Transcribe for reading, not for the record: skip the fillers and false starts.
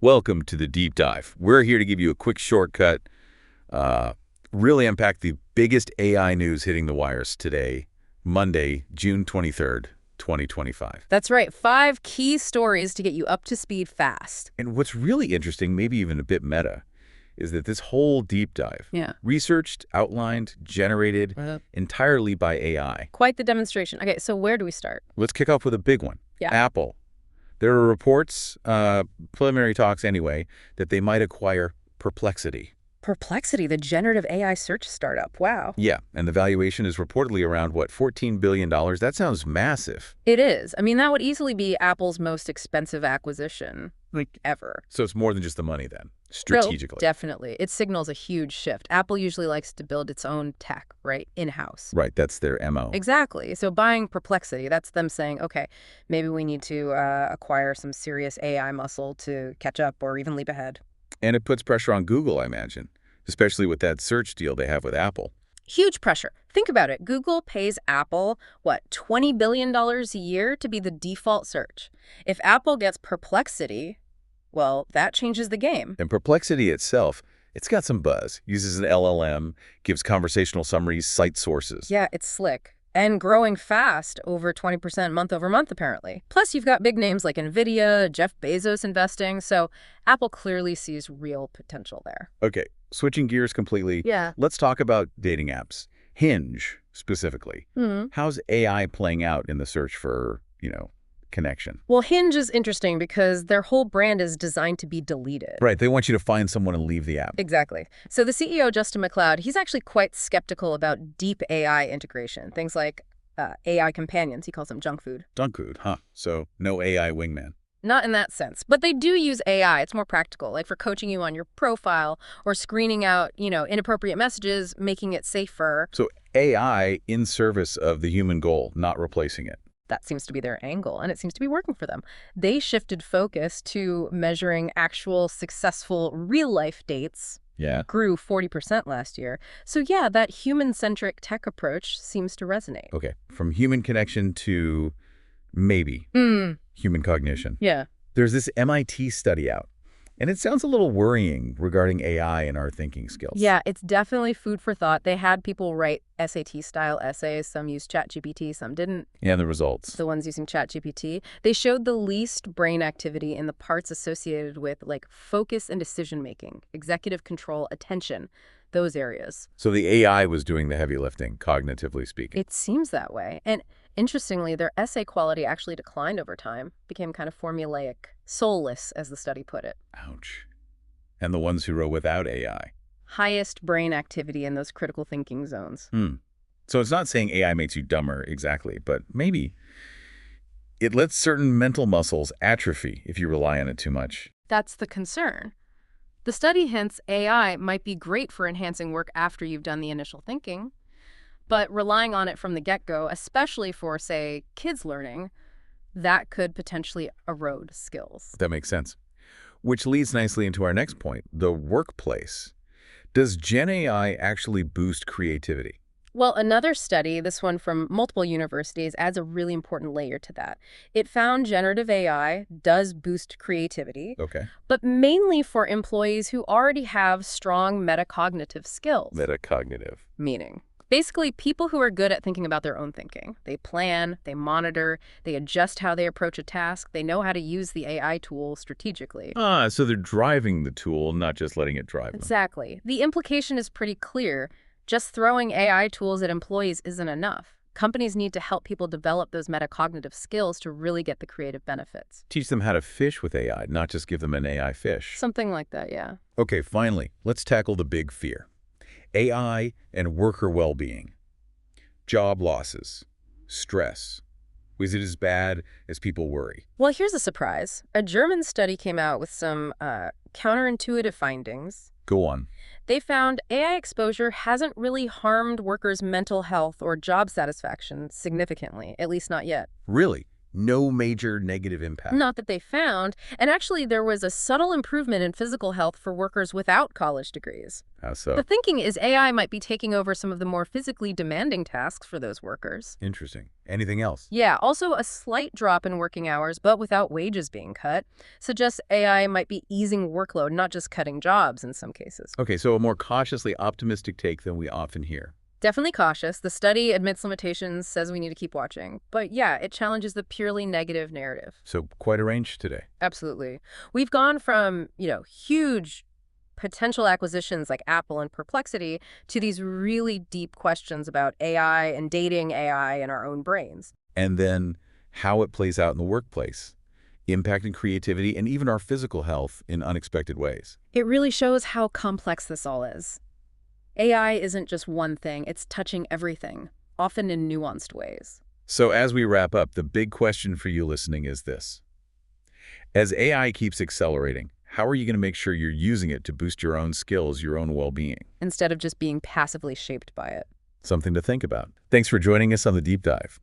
Welcome to the Deep Dive. We're here to give you a quick shortcut, really unpack the biggest AI news hitting the wires today, Monday, June 23rd, 2025. That's right. 5 key stories to get you up to speed fast. And what's really interesting, maybe even a bit meta, is that this whole deep dive, researched, outlined, generated entirely by AI. Quite the demonstration. Okay, so where do we start? Let's kick off with a big one. Yeah. Apple. There are reports, preliminary talks anyway, that they might acquire Perplexity. Perplexity, the generative AI search startup. Wow. Yeah, and the valuation is reportedly around, what, $14 billion? That sounds massive. It is. I mean, that would easily be Apple's most expensive acquisition, ever. So it's more than just the money then, strategically. No, definitely. It signals a huge shift. Apple usually likes to build its own tech, right, in-house. Right, that's their MO. Exactly. So buying Perplexity, that's them saying, okay, maybe we need to acquire some serious AI muscle to catch up or even leap ahead. And it puts pressure on Google, I imagine, especially with that search deal they have with Apple. Huge pressure. Think about it. Google pays Apple, what, $20 billion a year to be the default search. If Apple gets Perplexity, well, that changes the game. And Perplexity itself, it's got some buzz. Uses an LLM, gives conversational summaries, cite sources. Yeah, it's slick. And growing fast, over 20% month over month, apparently. Plus, you've got big names like NVIDIA, Jeff Bezos investing, so Apple clearly sees real potential there. Okay, switching gears completely. Yeah. Let's talk about dating apps. Hinge, specifically. How's AI playing out in the search for, connection? Well, Hinge is interesting because their whole brand is designed to be deleted. Right, they want you to find someone and leave the app. Exactly. So the CEO, Justin McLeod, he's actually quite skeptical about deep AI integration. Things like AI companions, he calls them junk food. Junk food, huh? So no AI wingman. Not in that sense, but they do use AI. It's more practical, like for coaching you on your profile or screening out, inappropriate messages, making it safer. So AI in service of the human goal, not replacing it. That seems to be their angle, and it seems to be working for them. They shifted focus to measuring actual successful real-life dates. Yeah. Grew 40% last year. So yeah, that human-centric tech approach seems to resonate. Okay, from human connection to maybe human cognition. Yeah. There's this MIT study out, and it sounds a little worrying regarding AI and our thinking skills. Yeah, it's definitely food for thought. They had people write SAT-style essays. Some used ChatGPT, some didn't. And the results. The ones using ChatGPT, they showed the least brain activity in the parts associated with, focus and decision-making, executive control, attention, those areas. So the AI was doing the heavy lifting, cognitively speaking. It seems that way. And interestingly, their essay quality actually declined over time, became kind of formulaic, soulless, as the study put it. Ouch. And the ones who wrote without AI. Highest brain activity in those critical thinking zones. So it's not saying AI makes you dumber exactly, but maybe it lets certain mental muscles atrophy if you rely on it too much. That's the concern. The study hints AI might be great for enhancing work after you've done the initial thinking, but relying on it from the get-go, especially for, say, kids learning, that could potentially erode skills. That makes sense. Which leads nicely into our next point, the workplace. Does Gen AI actually boost creativity? Well, another study, this one from multiple universities, adds a really important layer to that. It found generative AI does boost creativity, but mainly for employees who already have strong metacognitive skills. Metacognitive. Meaning, basically, people who are good at thinking about their own thinking. They plan, they monitor, they adjust how they approach a task, they know how to use the AI tool strategically. So they're driving the tool, not just letting it drive them. Exactly. The implication is pretty clear. Just throwing AI tools at employees isn't enough. Companies need to help people develop those metacognitive skills to really get the creative benefits. Teach them how to fish with AI, not just give them an AI fish. Something like that, yeah. Okay, finally, let's tackle the big fear. AI and worker well-being. Job losses. Stress. Was it as bad as people worry? Well, here's a surprise. A German study came out with some counterintuitive findings. Go on. They found AI exposure hasn't really harmed workers' mental health or job satisfaction significantly, at least not yet. Really? No major negative impact. Not that they found, and actually there was a subtle improvement in physical health for workers without college degrees. How so? The thinking is AI might be taking over some of the more physically demanding tasks for those workers. Interesting. Anything else? Yeah, also a slight drop in working hours, but without wages being cut, suggests AI might be easing workload, not just cutting jobs in some cases. Okay, so a more cautiously optimistic take than we often hear. Definitely cautious. The study admits limitations, says we need to keep watching. But yeah, it challenges the purely negative narrative. So quite a range today. Absolutely. We've gone from, huge potential acquisitions like Apple and Perplexity to these really deep questions about AI and dating AI in our own brains. And then how it plays out in the workplace, impacting creativity and even our physical health in unexpected ways. It really shows how complex this all is. AI isn't just one thing, it's touching everything, often in nuanced ways. So as we wrap up, the big question for you listening is this. As AI keeps accelerating, how are you going to make sure you're using it to boost your own skills, your own well-being? Instead of just being passively shaped by it. Something to think about. Thanks for joining us on The Deep Dive.